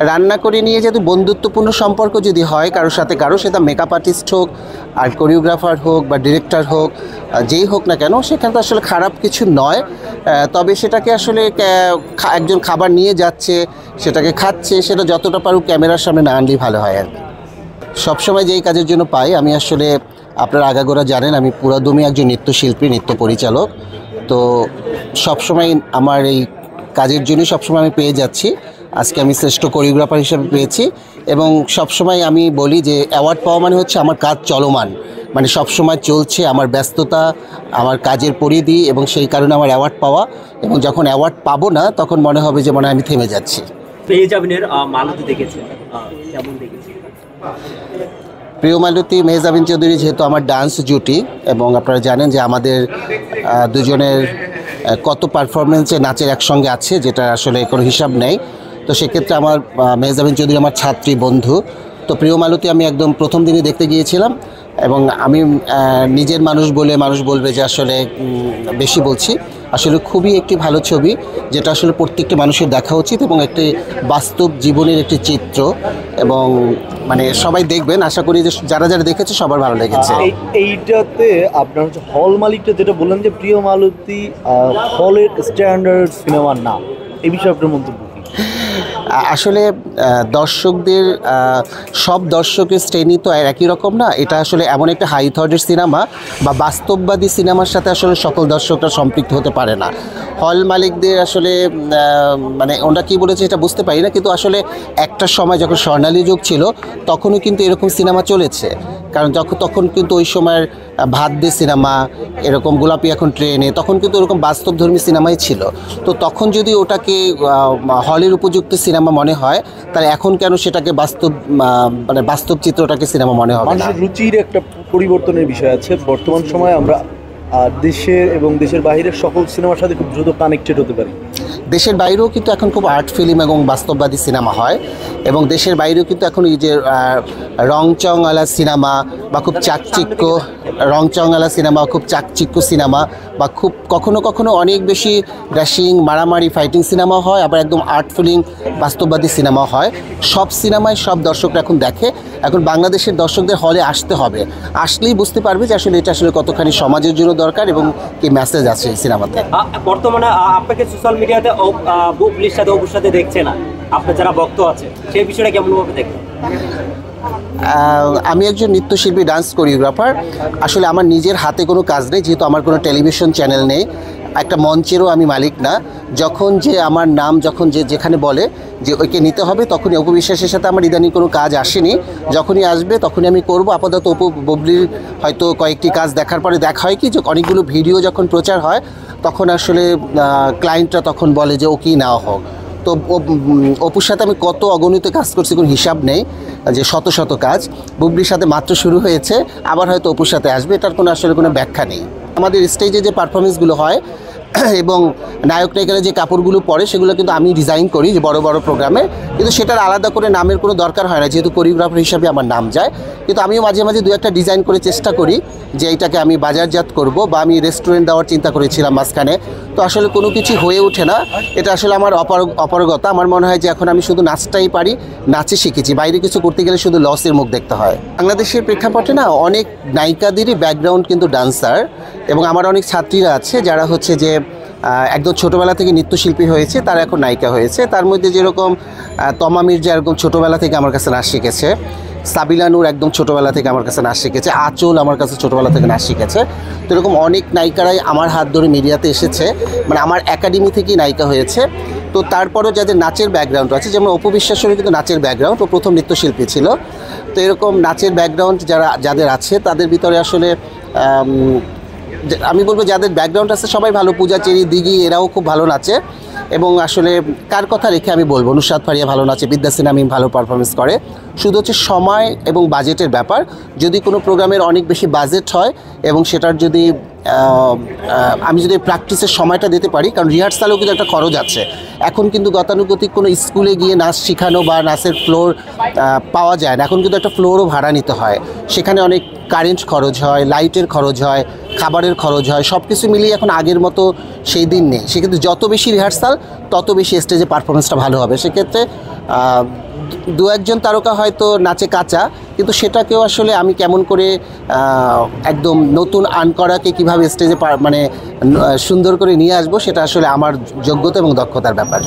রান্না করে নিয়ে যদি বন্ধুত্বপূর্ণ সম্পর্ক যদি হয় কারোর সাথে কারো, সেটা মেকআপ আর্টিস্ট হোক আর কোরিওগ্রাফার হোক বা ডিরেক্টর হোক, যেই হোক না কেন, সেখানে তো আসলে খারাপ কিছু নয়। তবে সেটাকে আসলে একজন খাবার নিয়ে যাচ্ছে, সেটাকে খাচ্ছে, সেটা যতটা পারুক ক্যামেরার সামনে না আনলেই ভালো হয় আর কি। সবসময় যেই কাজের জন্য পাই, আমি আসলে আপনারা আগাগোড়া জানেন আমি পুরাদমে একজন নৃত্যশিল্পী, নৃত্য পরিচালক। তো সবসময় আমার এই কাজের জন্যই সবসময় আমি পেয়ে যাচ্ছি। আজকে আমি শ্রেষ্ঠ কোরিওগ্রাফার হিসেবে পেয়েছি এবং সবসময় আমি বলি যে অ্যাওয়ার্ড পাওয়া মানে হচ্ছে আমার কাজ চলমান, মানে সবসময় চলছে আমার ব্যস্ততা, আমার কাজের পরিধি, এবং সেই কারণে আমার অ্যাওয়ার্ড পাওয়া। এবং যখন অ্যাওয়ার্ড পাবো না তখন মনে হবে যে মনে হয় আমি থেমে যাচ্ছি। মেহজাবিনের মালতী দেখেছেন, কেমন দেখেছেন? প্রিয় মালতী মেহজাবিন চৌধুরী যেহেতু আমার ডান্স জুটি, এবং আপনারা জানেন যে আমাদের দুজনের কত পারফরমেন্সে নাচের একসঙ্গে আছে, যেটা আসলে কোনো হিসাব নেই। তো সেক্ষেত্রে আমার মেহজাবিন চৌধুরী আমার ছাত্রী বন্ধু। তো প্রিয় মালতী আমি একদম প্রথম দিনই দেখতে গিয়েছিলাম, এবং আমি নিজের মানুষ বলে মানুষ বলবে যে আসলে বেশি বলছি, আসলে খুবই একটি ভালো ছবি, যেটা আসলে প্রত্যেকটি মানুষের দেখা উচিত এবং একটি বাস্তব জীবনের একটি চিত্র। এবং মানে সবাই দেখবেন, আশা করি যে যারা যারা দেখেছে সবার ভালো লেগেছে। এইটাতে আপনার হচ্ছে হল মালিকটা যেটা বললেন যে প্রিয় মালতী হলের স্ট্যান্ডার্ড সিনেমা না, এই বিষয়ে আপনার মন্তব্য? আসলে দর্শকদের সব দর্শকের শ্রেণী তো একই রকম না। এটা আসলে এমন একটা হাই থটের সিনেমা বা বাস্তববাদী সিনেমার সাথে আসলে সকল দর্শকরা সম্পৃক্ত হতে পারে না। হল মালিকদের আসলে মানে ওরা কী বলেছে এটা বুঝতে পারি না, কিন্তু আসলে একটা সময় যখন স্বর্ণালী যুগ ছিল তখনও কিন্তু এরকম সিনেমা চলেছে। কারণ তখন কিন্তু ওই সময়ের ভাত দে সিনেমা, এরকম গোলাপি এখন ট্রেনে, তখন কিন্তু ওরকম বাস্তবধর্মী সিনেমাই ছিল। তো তখন যদি ওটাকে হলের উপযুক্ত সিনেমা মনে হয়, তাহলে এখন কেন সেটাকে মানে বাস্তব চিত্রটাকে সিনেমা মনে হবে না? মানুষের রুচির একটা পরিবর্তনের বিষয় আছে। বর্তমান সময়ে আমরা দেশের এবং দেশের বাইরের সকল সিনেমার সাথে খুব দ্রুত কানেক্টেড হতে পারি। দেশের বাইরেও কিন্তু এখন খুব আর্ট ফিল্ম এবং বাস্তববাদী সিনেমা হয়, এবং দেশের বাইরেও কিন্তু এখন এই যে রংচংওয়ালা সিনেমা বা খুব চাকচিক্য রংচংওয়ালা সিনেমা, খুব চাকচিক্য সিনেমা, বা খুব কখনো কখনো অনেক বেশি ড্যাশিং মারামারি ফাইটিং সিনেমা হয়, আবার একদম আর্ট ফিল্ম বাস্তববাদী সিনেমা হয়। সব সিনেমায় সব দর্শকরা এখন দেখে। এখন বাংলাদেশের দর্শকদের হলে আসতে হবে, আসলেই বুঝতে পারবে যে আসলে এটা আসলে কতখানি সমাজের জন্য দরকার এবং কি মেসেজ আছে এই সিনেমাতে। বর্তমানে আপনাকে সোশ্যাল মিডিয়াতে বুবলির সাথে অপুর সাথে দেখছে না, আপনার যারা ভক্ত আছে, সেই বিষয়টা কেমনভাবে দেখেন? আমি একজন নৃত্যশিল্পী, ডান্স কোরিওগ্রাফার। আসলে আমার নিজের হাতে কোনো কাজ নেই, যেহেতু আমার কোনো টেলিভিশন চ্যানেল নেই, একটা মঞ্চেরও আমি মালিক না। যখন যে আমার নাম যখন যেখানে বলে যে ওইকে নিতে হবে, তখনই অপু বিশ্বাসের সাথে আমার ইদানিং কোনো কাজ আসেনি। যখনই আসবে তখনই আমি করব। আপাতত অপু বুবলির হয়তো কয়েকটি কাজ দেখার পরে দেখা হয় কি যে অনেকগুলো ভিডিও যখন প্রচার হয় তখন আসলে ক্লায়েন্টরা তখন বলে যে ওকেই নেওয়া হোক। তো অপুর সাথে আমি কত অগণিত কাজ করছি কোনো হিসাব নেই, যে শত শত কাজ। বুবলির সাথে মাত্র শুরু হয়েছে, আবার হয়তো অপুর সাথে আসবে, এটার কোনো আসলে কোনো ব্যাখ্যা নেই। আমাদের স্টেজে যে পারফরমেন্সগুলো হয় এবং নায়ক নায়িকারা যে কাপড়গুলো পরে সেগুলো কিন্তু আমি ডিজাইন করি যে বড় বড় প্রোগ্রামে, কিন্তু সেটার আলাদা করে নামের কোনো দরকার হয় না, যেহেতু কোরিওগ্রাফার হিসাবে আমার নাম যায়। কিন্তু আমিও মাঝে মাঝে দু একটা ডিজাইন করে চেষ্টা করি যে এইটাকে আমি বাজারজাত করব, বা আমি রেস্টুরেন্ট দেওয়ার চিন্তা করেছিলাম মাঝখানে। তো আসলে কোনো কিছু হয়ে ওঠে না, এটা আসলে আমার অপারগতা। আমার মনে হয় যে এখন আমি শুধু নাচটাই পারি, নাচে শিখেছি, বাইরে কিছু করতে গেলে শুধু লসের মুখ দেখতে হয়। বাংলাদেশের প্রেক্ষাপটে না অনেক নায়িকাদেরই ব্যাকগ্রাউন্ড কিন্তু ডান্সার, এবং আমার অনেক ছাত্রীরা আছে যারা হচ্ছে যে একদম ছোটোবেলা থেকে নৃত্যশিল্পী হয়েছে, তারা এখন নায়িকা হয়েছে। তার মধ্যে যেরকম তমা মির্জা এরকম ছোটোবেলা থেকে আমার কাছে নাচ শিখেছে, সাবিলা নূর একদম ছোটোবেলা থেকে আমার কাছে নাচ শিখেছে, আঁচল আমার কাছে ছোটোবেলা থেকে নাচ শিখেছে। তো এরকম অনেক নায়িকারাই আমার হাত ধরে মিডিয়াতে এসেছে, মানে আমার একাডেমি থেকেই নায়িকা হয়েছে। তো তারপরেও যাদের নাচের ব্যাকগ্রাউন্ড আছে, যেমন অপু বিশ্বাসেরও কিন্তু নাচের ব্যাকগ্রাউন্ড, ও প্রথম নৃত্যশিল্পী ছিল। তো এরকম নাচের ব্যাকগ্রাউন্ড যাদের আছে তাদের ভিতরে আসলে আমি বলবো যাদের ব্যাকগ্রাউন্ড আছে সবাই ভালো। পূজা চেরি, দিঘি এরাও খুব ভালো নাচে, এবং আসলে কার কথা রেখে আমি বলবো, নুসরাত ফারিয়া ভালো নাচে, বিদ্যা সিনহা ভালো পারফরমেন্স করে। শুধু হচ্ছে সময় এবং বাজেটের ব্যাপার। যদি কোনো প্রোগ্রামের অনেক বেশি বাজেট হয় এবং সেটার যদি আমি যদি প্র্যাকটিসের সময়টা দিতে পারি, কারণ রিহার্সালও কিন্তু একটা খরচ আছে। এখন কিন্তু গতানুগতিক কোনো স্কুলে গিয়ে নাচ শেখানো বা নাচের ফ্লোর পাওয়া যায় না, এখন কিন্তু একটা ফ্লোরও ভাড়া নিতে হয়, সেখানে অনেক কারেন্ট খরচ হয়, লাইটের খরচ হয়, খাবারের খরচ হয়, সব কিছু মিলিয়ে এখন আগের মতো সেই দিন নেই। সেক্ষেত্রে যত বেশি রিহার্সাল তত বেশি স্টেজে পারফরমেন্সটা ভালো হবে। সেক্ষেত্রে দু একজন তারকা হয়তো নাচে কাঁচা, কিন্তু সেটাকেও আসলে আমি কেমন করে একদম নতুন আনকরাকে কীভাবে স্টেজে মানে সুন্দর করে নিয়ে আসবো, সেটা আসলে আমার যোগ্যতা এবং দক্ষতার ব্যাপার।